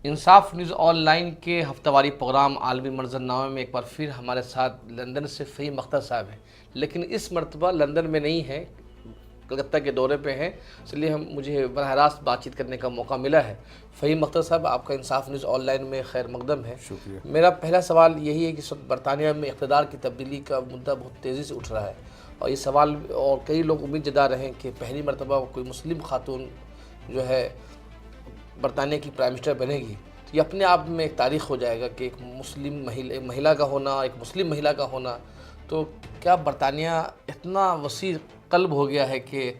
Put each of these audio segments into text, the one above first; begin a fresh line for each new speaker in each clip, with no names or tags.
انصاف news on line کے ہفتہ واری پروگرام عالمی منظرنامے میں ایک بار پھر ہمارے ساتھ لندن سے فہیم اختر صاحب ہیں، لیکن اس مرتبہ لندن میں نہیں ہیں، کلکتہ کے دورے پہ ہیں، اس لیے مجھے براہ راست بات چیت کرنے کا موقع ملا ہے۔ فہیم اختر صاحب، آپ کا انصاف نیوز آن لائن میں خیر مقدم ہے۔
شکریہ۔
میرا پہلا سوال یہی ہے کہ اس وقت برطانیہ میں اقتدار کی تبدیلی کا مدعا بہت تیزی سے اٹھ رہا ہے، اور یہ سوال اور کئی لوگ امید جتا رہے ہیں کہ پہلی مرتبہ کوئی مسلم خاتون جو ہے برطانیہ کی پرائم منسٹر بنے گی، تو یہ اپنے آپ میں ایک تاریخ ہو جائے گا کہ ایک مسلم مہیلا کا ہونا، ایک مسلم مہیلا کا ہونا۔ تو کیا برطانیہ اتنا وسیع قلب ہو گیا ہے کہ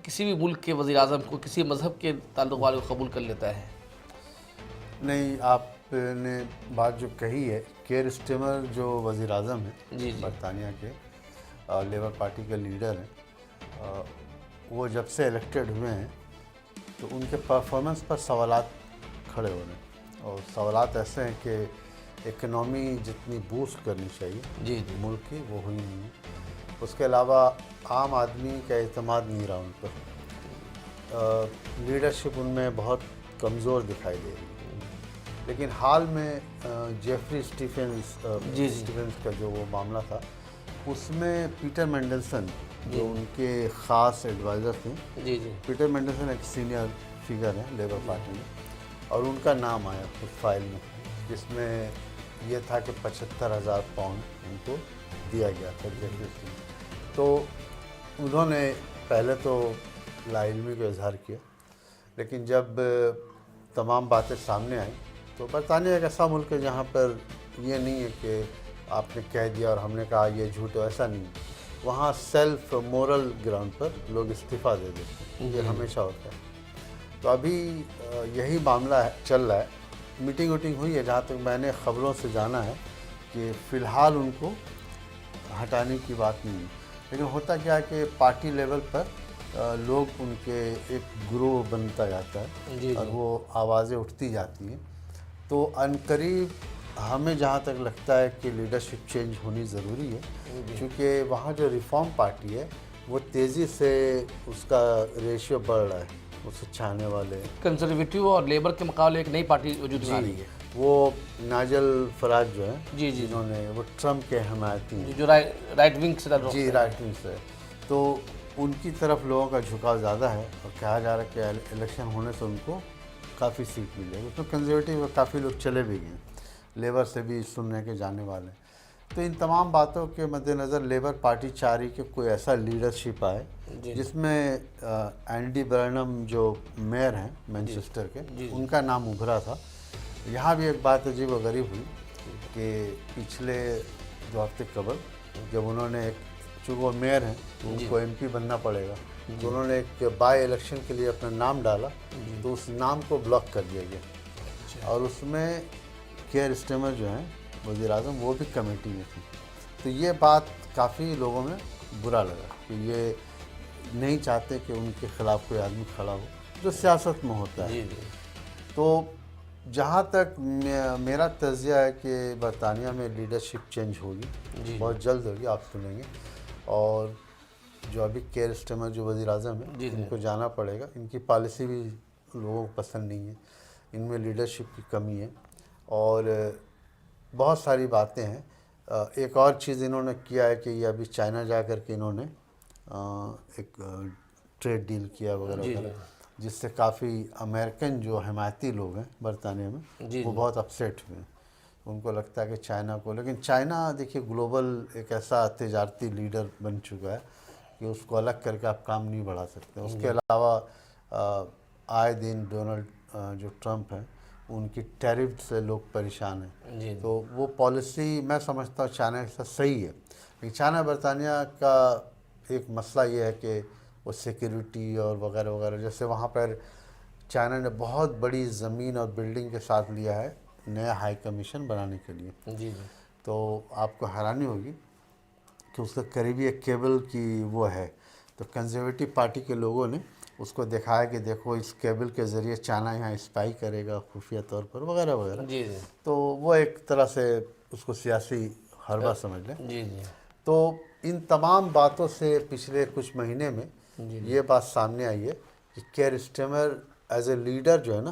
کسی بھی ملک کے وزیر اعظم کو کسی مذہب کے تعلق والے کو قبول کر لیتا ہے؟
نہیں، آپ نے بات جو کہی ہے، کیئر اسٹیمر جو وزیر اعظم ہیں برطانیہ کے، لیبر پارٹی کے لیڈر ہیں، وہ جب سے الیکٹڈ ہوئے ہیں تو ان کے پرفارمنس پر سوالات کھڑے ہو رہے ہیں، اور سوالات ایسے ہیں کہ اکنامی جتنی بوسٹ کرنی چاہیے ملک کی وہ ہوئی نہیں ہے۔ اس کے علاوہ عام آدمی کا اعتماد نہیں رہا ان پر، لیڈرشپ ان میں بہت کمزور دکھائی دے رہی ہے۔ لیکن حال میں جیفری اسٹیفنس کا جو وہ معاملہ تھا، اس میں پیٹر مینڈلسن جو ان کے خاص ایڈوائزر تھے، پیٹر مینڈلسن ایک سینئر فگر ہیں لیبر پارٹی میں، اور ان کا نام آیا خود فائل میں، جس میں یہ تھا کہ 75,000 پاؤنڈ ان کو دیا گیا تھا جیفری اسٹیفنس۔ تو انہوں نے پہلے تو لا علمی کا اظہار کیا، لیکن جب تمام باتیں سامنے آئیں تو برطانیہ ایک ایسا ملک ہے جہاں پر یہ نہیں ہے کہ آپ نے کہہ دیا اور ہم نے کہا یہ جھوٹ ہے، ایسا نہیں ہے۔ وہاں سیلف مورل گراؤنڈ پر لوگ استعفیٰ دے دیتے ہیں، یہ ہمیشہ ہوتا ہے۔ تو ابھی یہی معاملہ چل رہا ہے۔ میٹنگ ویٹنگ ہوئی ہے، جہاں تک میں نے خبروں سے جانا ہے کہ فی الحال ان کو ہٹانے کی بات نہیں ہے، لیکن ہوتا کیا ہے کہ پارٹی لیول پر لوگ ان کے ایک گروہ بنتا جاتا ہے اور وہ آوازیں اٹھتی جاتی ہیں۔ تو عنقریب ہمیں جہاں تک لگتا ہے کہ لیڈرشپ چینج ہونی ضروری ہے، کیونکہ وہاں جو ریفارم پارٹی ہے وہ تیزی سے اس کا ریشیو بڑھ رہا ہے، اسے چاہنے والے
کنزرویٹو اور لیبر کے مقابلے ایک نئی پارٹی وجود میں آ رہی ہے۔
وہ نائجل فراج جو ہیں، جنہوں نے وہ ٹرمپ کے حمایتی ہیں،
جو رائٹ ونگ سے
رائٹ ونگ سے، تو ان کی طرف لوگوں کا جھکاؤ زیادہ ہے، اور کہا جا رہا ہے کہ الیکشن ہونے سے ان کو کافی سیٹ ملے گی۔ اس میں کنزرویٹو کافی لوگ چلے بھی گئے، لیبر سے بھی سننے کے جانے والے۔ تو ان تمام باتوں کے مد نظر لیبر پارٹی چاہ رہی کہ کوئی ایسا لیڈرشپ آئے جس میں اینڈی برنم جو میئر ہیں مینچسٹر کے، ان کا نام ابھرا تھا۔ یہاں بھی ایک بات عجیب و غریب ہوئی کہ پچھلے 2 ہفتے قبل جب انہوں نے چونکہ وہ میئر ہیں تو ان کو MP بننا پڑے گا، تو انہوں نے ایک بائی الیکشن کے لیے اپنا نام ڈالا، تو اس نام کو بلاک کر دیا گیا، اور اس میں کیئر اسٹیمر جو ہیں وزیر اعظم، وہ بھی کمیٹی میں تھی۔ تو یہ بات کافی لوگوں میں برا لگا کہ یہ نہیں چاہتے کہ ان کے خلاف کوئی آدمی کھڑا ہو، جو سیاست میں ہوتا ہے۔ تو جہاں تک میرا تجزیہ ہے کہ برطانیہ میں لیڈرشپ چینج ہوگی، بہت جلد ہوگی، آپ سنیں گے۔ اور جو ابھی کیئر اسٹیمر جو وزیر اعظم ہیں، ان کو جانا پڑے گا۔ ان کی پالیسی بھی لوگوں کو پسند نہیں ہے، ان میں لیڈرشپ کی کمی ہے، اور بہت ساری باتیں ہیں۔ ایک اور چیز انہوں نے کیا ہے کہ یہ ابھی چائنا جا کر کے انہوں نے ایک ٹریڈ ڈیل کیا وغیرہ وغیرہ، جس سے کافی امریکن جو حمایتی لوگ ہیں برطانیہ میں وہ بہت اپسیٹ ہوئے ہیں۔ ان کو لگتا ہے کہ چائنا کو، لیکن چائنا دیکھیے گلوبل ایک ایسا تجارتی لیڈر بن چکا ہے کہ اس کو الگ کر کے آپ کام نہیں بڑھا سکتے۔ اس کے علاوہ آئے دن ڈونلڈ جو ٹرمپ ہیں، ان کی ٹیرف سے لوگ پریشان ہیں، تو وہ پالیسی میں سمجھتا ہوں چائنا کے ساتھ صحیح ہے۔ لیکن چائنا برطانیہ کا ایک مسئلہ یہ ہے کہ وہ سیکیورٹی اور وغیرہ وغیرہ، جیسے وہاں پر چائنا نے بہت بڑی زمین اور بلڈنگ کے ساتھ لیا ہے نیا ہائی کمیشن بنانے کے لیے، تو آپ کو حیرانی ہوگی کہ اس کے قریبی ایک کیبل کی وہ ہے، تو کنزرویٹو پارٹی کے لوگوں نے اس کو دکھایا کہ دیکھو اس کیبل کے ذریعے چائنا یہاں اسپائی کرے گا خفیہ طور پر وغیرہ وغیرہ۔ تو وہ ایک طرح سے اس کو سیاسی حربہ سمجھ لیں۔ تو ان تمام باتوں سے پچھلے کچھ مہینے میں یہ بات سامنے آئی ہے کہ care steamer as a leader جو ہے نا،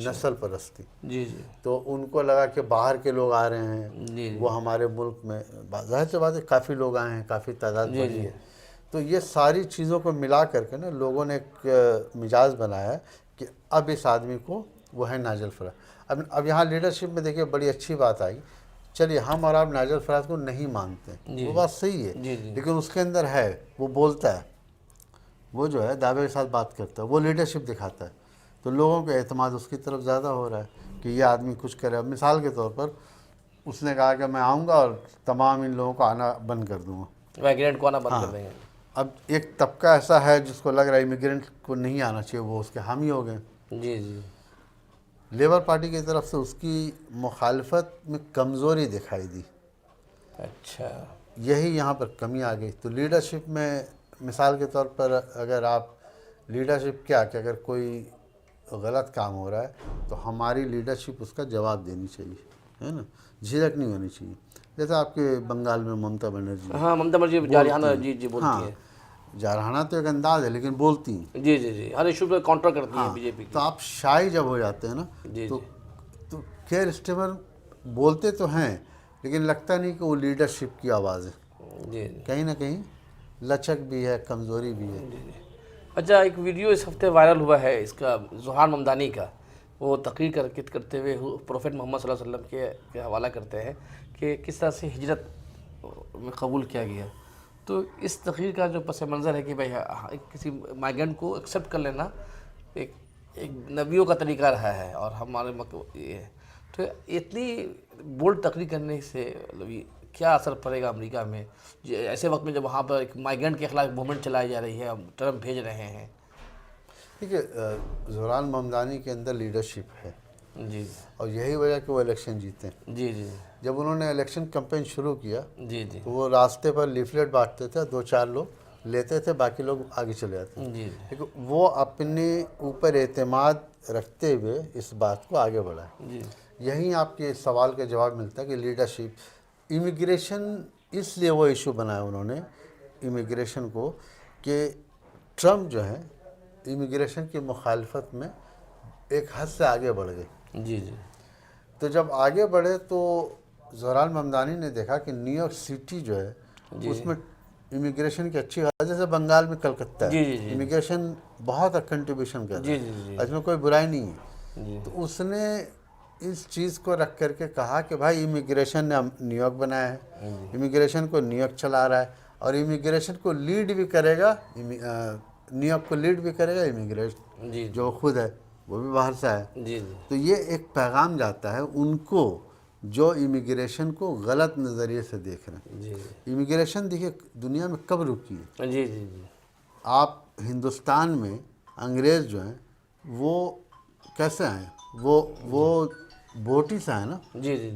نسل پرستی.
جی جی
تو ان کو لگا کہ باہر کے لوگ آ رہے ہیں,
جی
وہ ہمارے ملک میں, ظاہر سی بات ہے کافی لوگ آئے ہیں, کافی تعداد
جی
بڑھی
جی
ہے. تو یہ ساری چیزوں کو ملا کر کے نا لوگوں نے ایک مزاج بنایا ہے کہ اب اس آدمی کو وہ ہے نائجل فراج. اب یہاں لیڈرشپ میں دیکھیے بڑی اچھی بات آئی. چلیے ہم اور آپ نائجل فراج کو نہیں مانتے,
جی
وہ بات صحیح ہے,
جی جی
لیکن اس کے اندر ہے, وہ بولتا ہے, وہ جو ہے دعوے کے ساتھ بات کرتا ہے, وہ لیڈرشپ دکھاتا ہے. تو لوگوں کا اعتماد اس کی طرف زیادہ ہو رہا ہے کہ یہ آدمی کچھ کرے. اب مثال کے طور پر اس نے کہا کہ میں آؤں گا اور تمام ان لوگوں کو آنا بند کر دوں گا.
ویگنٹ کو آنا بند کر
ہاں,
دیں گے.
اب ایک طبقہ ایسا ہے جس کو لگ رہا ہے امیگرینٹ کو نہیں آنا چاہیے, وہ اس کے حامی ہو گئے.
جی جی
لیبر پارٹی کی طرف سے اس کی مخالفت میں کمزوری دکھائی دی.
اچھا
یہی یہاں پر کمی آ گئی. تو لیڈرشپ میں مثال کے طور پر اگر آپ لیڈرشپ کیا کہ اگر کوئی غلط کام ہو رہا ہے تو ہماری لیڈرشپ اس کا جواب دینی چاہیے, ہے نا, جھجک نہیں ہونی چاہیے. جیسے آپ کے بنگال میں ممتا بنرجی
ہاں, ممتا بنرجی
بولتی
جارحانہ
ہیں,
جی جی بولتی
ہاں,
ہیں.
جارحانہ تو ایک انداز ہے لیکن بولتی ہیں.
جی جی جی ہر ایشو پہ کاؤنٹر کرتی ہیں
ہاں,
بی جے پی
تو
کی.
آپ شائی جب ہو جاتے ہیں نا
جی
تو
جی
کیئر اسٹیمر بولتے تو ہیں لیکن لگتا نہیں کہ وہ لیڈرشپ کی آواز ہے.
جی جی
کہیں نہ کہیں لچک بھی ہے, کمزوری بھی ہے.
جی. اچھا, ایک ویڈیو اس ہفتے وائرل ہوا ہے اس کا, ذوحان ممدانی کا. وہ تقریر کرتے ہوئے پروفیٹ محمد صلی اللہ علیہ وسلم کے حوالہ کرتے ہیں کہ کس طرح سے ہجرت میں قبول کیا گیا. تو اس تقریر کا جو پس منظر ہے کہ بھائی کسی مائیگرنٹ کو ایکسیپٹ کر لینا ایک نبیوں کا طریقہ رہا ہے اور ہمارے یہ ہے. تو اتنی بولڈ تقریر کرنے سے کیا اثر پڑے گا امریکہ میں ایسے وقت میں جب وہاں پر ایک مائیگرنٹ کے خلاف موومنٹ چلائی جا رہی ہے, ٹرمپ بھیج رہے ہیں.
دیکھیے ذوحان ممدانی کے اندر لیڈرشپ ہے
جی
اور یہی وجہ کہ وہ الیکشن جیتے ہیں.
جی جی
جب انہوں نے الیکشن کمپین شروع کیا
جی جی
تو وہ راستے پر لیفلیٹ بانٹتے تھے, 2-4 لوگ لیتے تھے, باقی لوگ آگے چلے جاتے تھے.
جی
لیکن وہ اپنے اوپر اعتماد رکھتے ہوئے اس بات کو آگے بڑھائے.
جی
یہیں آپ کے سوال کا جواب ملتا ہے کہ لیڈرشپ, امیگریشن اس لیے وہ ایشو بنایا انہوں نے امیگریشن کو کہ ٹرمپ جو ہے امیگریشن کی مخالفت میں ایک حد سے آگے بڑھ گئے.
جی جی
تو جب آگے بڑھے تو ذوحان ممدانی نے دیکھا کہ نیو یارک سٹی جو ہے اس میں امیگریشن کی اچھی خاص, جیسے بنگال میں کلکتہ ہے,
جی جی جی
امیگریشن بہت کنٹریبیوشن کر رہا
جی
ہے,
جی جی
اس میں کوئی برائی نہیں ہے.
جی
تو اس نے اس چیز کو رکھ کر کے کہا کہ بھائی امیگریشن نے نیو یارک بنایا ہے, امیگریشن کو نیو یارک چلا رہا ہے اور امیگریشن کو لیڈ بھی کرے گا, نیو یارک کو لیڈ بھی کرے گا امیگریشن
جی
جو خود ہے وہ بھی باہر سے ہے.
جی جی
تو یہ ایک پیغام جاتا ہے ان کو جو امیگریشن کو غلط نظریے سے دیکھ رہے ہیں.
جی
امیگریشن دیکھیے دنیا میں کب رکی ہے.
جی جی جی
آپ ہندوستان میں انگریز جو ہیں وہ کیسے آئے, وہ بوٹی سے آئے نا,
جی جی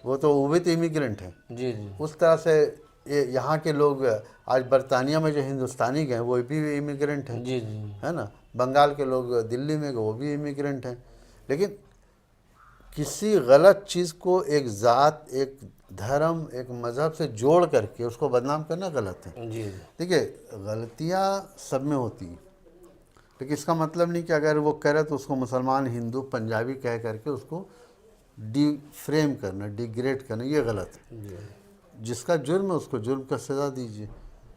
وہ تو وہ بھی تو امیگرینٹ ہیں.
جی جی
اس طرح سے یہاں کے لوگ آج برطانیہ میں جو ہندوستانی گئے وہ بھی امیگرینٹ ہیں,
جی جی
ہے نا. بنگال کے لوگ دلی میں گئے وہ بھی امیگرینٹ ہیں. لیکن کسی غلط چیز کو ایک ذات, ایک دھرم, ایک مذہب سے جوڑ کر کے اس کو بدنام کرنا غلط ہے.
جی
دیکھیے غلطیاں سب میں ہوتی ہیں لیکن اس کا مطلب نہیں کہ اگر وہ کرے تو اس کو مسلمان, ہندو, پنجابی کہہ کر کے اس کو ڈی فریم کرنا, ڈیگریڈ کرنا, یہ غلط ہے. جس کا جرم ہے اس کو جرم کا سزا دیجیے,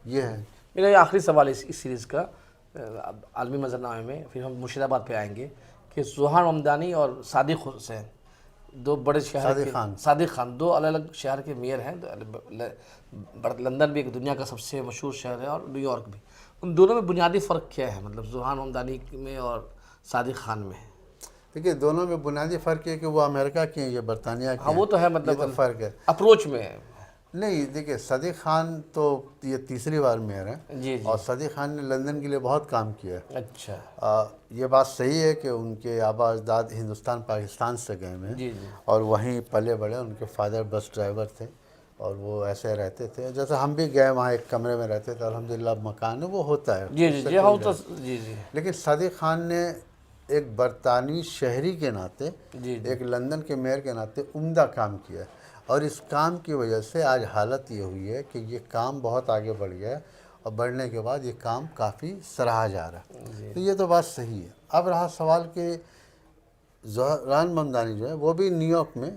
یہ ہے.
میرا یہ آخری سوال اس سیریز کا عالمی منظرنامے میں, پھر ہم مرشید آباد پہ آئیں گے کہ ذوحان ممدانی اور صادق حسین دو بڑے شہر کے, صادق خان دو الگ الگ شہر کے میئر ہیں. لندن بھی ایک دنیا کا سب سے مشہور شہر ہے اور نیو یارک بھی. ان دونوں میں بنیادی فرق کیا ہے, مطلب ذوحان ممدانی میں اور صادق خان میں؟
دیکھیے دونوں میں بنیادی فرق ہے کہ وہ امریکہ کے ہیں, یہ برطانیہ کے
ہاں
ہیں.
وہ تو ہے,
یہ
مطلب
تو فرق ہے.
اپروچ میں.
نہیں دیکھیے صادق خان تو یہ تیسری بار میئر ہیں
جی جی
اور صادق خان نے لندن کے لیے بہت کام کیا ہے.
اچھا
یہ بات صحیح ہے کہ ان کے آبا اجداد ہندوستان پاکستان سے گئے ہوئے ہیں
جی جی
اور وہیں پلے بڑے. ان کے فادر بس ڈرائیور تھے اور وہ ایسے رہتے تھے جیسے ہم بھی گئے وہاں ایک کمرے میں رہتے تھے. الحمدللہ اب مکان ہے, وہ ہوتا ہے.
جی
اس
جی
سے
جی
کوئی
ہاں
ڈر
تو
نہیں.
جی جی
لیکن صادق خان نے ایک برطانوی شہری کے ناطے,
جی جی
ایک لندن کے میئر کے ناطے عمدہ کام کیا ہے اور اس کام کی وجہ سے آج حالت یہ ہوئی ہے کہ یہ کام بہت آگے بڑھ گیا ہے اور بڑھنے کے بعد یہ کام کافی سراہا جا رہا ہے. تو یہ تو بات صحیح ہے. اب رہا سوال کہ زہران ممدانی جو ہے وہ بھی نیو یارک میں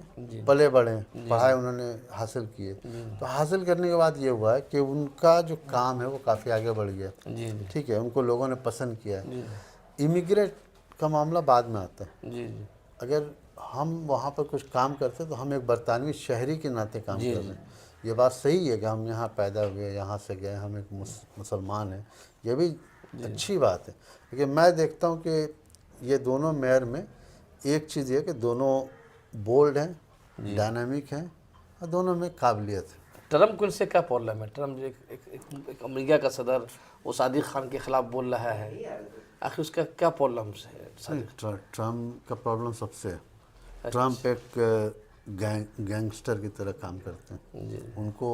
پلے بڑے ہیں، پڑھائی انہوں نے حاصل کی ہے، تو حاصل کرنے کے بعد یہ ہوا ہے کہ ان کا جو کام ہے وہ کافی آگے بڑھ گیا،
جی جی
ٹھیک ہے، ان کو لوگوں نے پسند کیا ہے۔
جی
امیگریٹ کا معاملہ بعد میں آتا ہے،
جی جی
اگر ہم وہاں پر کچھ کام کرتے تو ہم ایک برطانوی شہری کے ناطے کام
جی
کر رہے ہیں۔ یہ بات صحیح ہے کہ ہم یہاں پیدا ہوئے، یہاں سے گئے، ہم ایک مسلمان ہیں، یہ بھی اچھی بات ہے، لیکن میں دیکھتا ہوں کہ یہ دونوں میئر میں ایک چیز یہ کہ دونوں بولڈ ہیں، ڈائنامک ہیں، اور دونوں میں قابلیت ہے۔
ٹرمپ کو ان سے کیا پرابلم ہے؟ ٹرمپ جو ایک امریکہ کا صدر وہ صادق خان کے خلاف بول رہا ہے، آخر اس کا کیا پرابلم ہے؟
ٹرمپ کا پرابلم سب سے ہے، ٹرمپ ایک گینگسٹر کی طرح کام کرتے ہیں، ان کو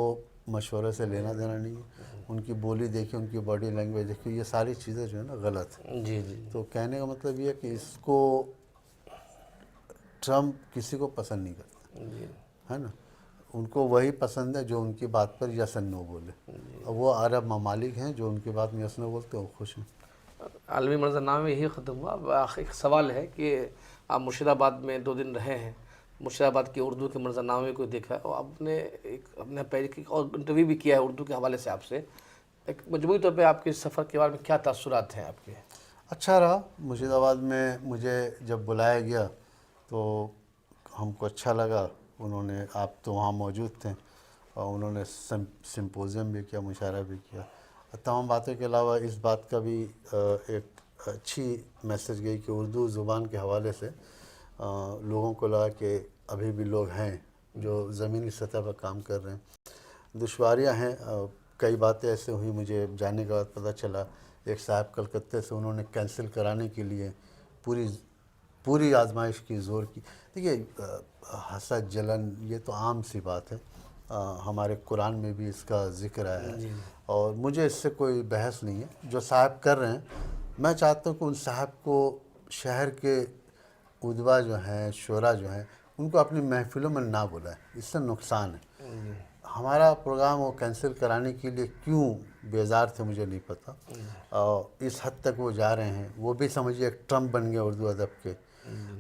مشورے سے لینا دینا نہیں ہے، ان کی بولی دیکھیں، ان کی باڈی لینگویج دیکھیں، یہ ساری چیزیں جو ہے نا غلط ہیں۔
جی جی
تو کہنے کا مطلب یہ ہے کہ اس کو ٹرمپ کسی کو پسند نہیں کرتا
جی
ہے نا، ان کو وہی پسند ہے جو ان کی بات پر یس اینڈ نو بولے، اور وہ عرب ممالک ہیں جو ان کی بات میں یس نو بولتے ہیں، وہ خوش ہیں۔
عالمی منظرنامے میں یہی ختم ہوا۔ اب ایک سوال ہے کہ آپ مرشد آباد میں 2 دن رہے ہیں، مرشد آباد کے اردو کے منظرنامے کو دیکھا اور آپ نے اپنے پہلے اور انٹرویو بھی کیا ہے اردو کے حوالے سے آپ سے، ایک مجموعی طور پہ آپ کے سفر کے بارے میں کیا تاثرات ہیں آپ کے؟
اچھا رہا، مرشد آباد میں مجھے جب بلایا گیا تو ہم کو اچھا لگا، انہوں نے، آپ تو وہاں موجود تھے، اور انہوں نے سمپوزیم بھی کیا، مشاعرہ بھی کیا، تمام باتوں کے علاوہ اس بات کا بھی ایک اچھی میسج گئی کہ اردو زبان کے حوالے سے لوگوں کو لگا کہ ابھی بھی لوگ ہیں جو زمینی سطح پر کام کر رہے ہیں۔ دشواریاں ہیں، کئی باتیں ایسے ہوئی، مجھے جانے کے بعد پتہ چلا، ایک صاحب کلکتے سے انہوں نے کینسل کرانے کے لیے پوری آزمائش کی، زور کی۔ دیکھیے، حسد، جلن، یہ تو عام سی بات ہے، ہمارے قرآن میں بھی اس کا ذکر آیا ہے، اور مجھے اس سے کوئی بحث نہیں ہے۔ جو صاحب کر رہے ہیں، میں چاہتا ہوں کہ ان صاحب کو شہر کے ادبا جو ہیں، شعراء جو ہیں، ان کو اپنی محفلوں میں نہ بلائیں، اس سے نقصان ہے۔ ہمارا پروگرام وہ کینسل کرانے کے لیے کیوں بیزار تھے مجھے نہیں پتہ، اور اس حد تک وہ جا رہے ہیں، وہ بھی سمجھیے ایک ٹرمپ بن گئے اردو ادب کے،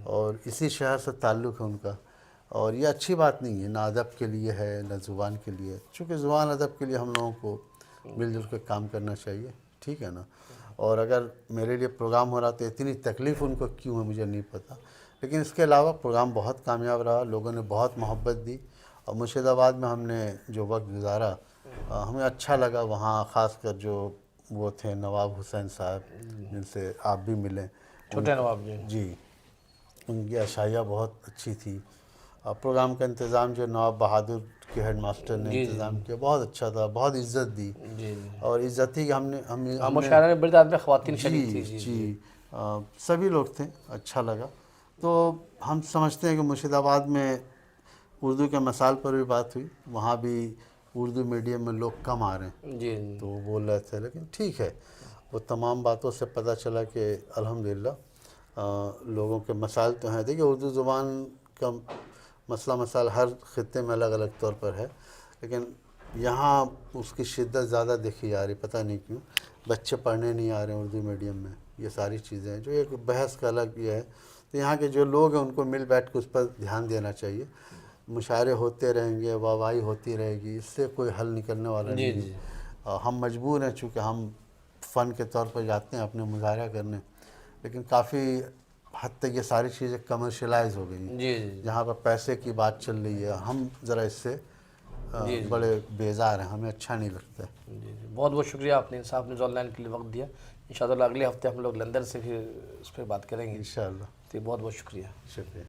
اور اسی شہر سے تعلق ہے ان کا، اور یہ اچھی بات نہیں ہے، نہ ادب کے لیے ہے نہ زبان کے لیے، چونکہ زبان ادب کے لیے ہم لوگوں کو مل جل کے کام کرنا چاہیے، ٹھیک ہے نا۔ اور اگر میرے لیے پروگرام ہو رہا تو اتنی تکلیف ان کو کیوں ہے مجھے نہیں پتہ، لیکن اس کے علاوہ پروگرام بہت کامیاب رہا، لوگوں نے بہت محبت دی، اور مرشد آباد میں ہم نے جو وقت گزارا ہمیں اچھا لگا، وہاں خاص کر جو وہ تھے نواب حسین صاحب، جن سے آپ بھی ملیں،
چھوٹے نواب
جی، ان کی اشعریہ بہت اچھی تھی، اور پروگرام کا انتظام جو نواب بہادر کے ہیڈ ماسٹر نے انتظام کیا، بہت اچھا تھا، بہت عزت دی،
جی
اور عزت ہی ہم نے
مشاعرے میں بڑی تعداد میں خواتین شریک تھی۔
جی سبھی لوگ تھے، اچھا لگا۔ تو ہم سمجھتے ہیں کہ مرشد آباد میں اردو کے مسائل پر بھی بات ہوئی، وہاں بھی اردو میڈیم میں لوگ کم آ رہے ہیں،
جی
تو وہ بول رہے تھے، لیکن ٹھیک ہے، وہ تمام باتوں سے پتہ چلا کہ الحمدللہ لوگوں کے مسائل تو ہیں۔ دیکھیے، اردو زبان کا مسئلہ مسائل ہر خطے میں الگ الگ طور پر ہے، لیکن یہاں اس کی شدت زیادہ دیکھی جا رہی، پتہ نہیں کیوں، بچے پڑھنے نہیں آ رہے ہیں اردو میڈیم میں، یہ ساری چیزیں ہیں جو ایک بحث کا الگ یہ ہے۔ تو یہاں کے جو لوگ ہیں ان کو مل بیٹھ کے اس پر دھیان دینا چاہیے، مشاعرے ہوتے رہیں گے، واہوائی ہوتی رہے گی، اس سے کوئی حل نکلنے والا نہیں ہے۔ ہم مجبور ہیں، چونکہ ہم فن کے طور پر جاتے ہیں اپنے مظاہرہ کرنے، لیکن کافی حد تک یہ ساری چیزیں کمرشلائز ہو گئی ہیں، جہاں پر پیسے کی بات چل رہی ہے، ہم ذرا اس سے بڑے بیزار ہیں، ہمیں اچھا نہیں لگتا ہے۔
جی بہت بہت شکریہ، آپ نے انصاف نیوز آن لائن کے لیے وقت دیا۔ انشاءاللہ اگلے ہفتے ہم لوگ لندن سے پھر اس پہ بات کریں گے
انشاءاللہ،
تو بہت بہت شکریہ۔
شکریہ۔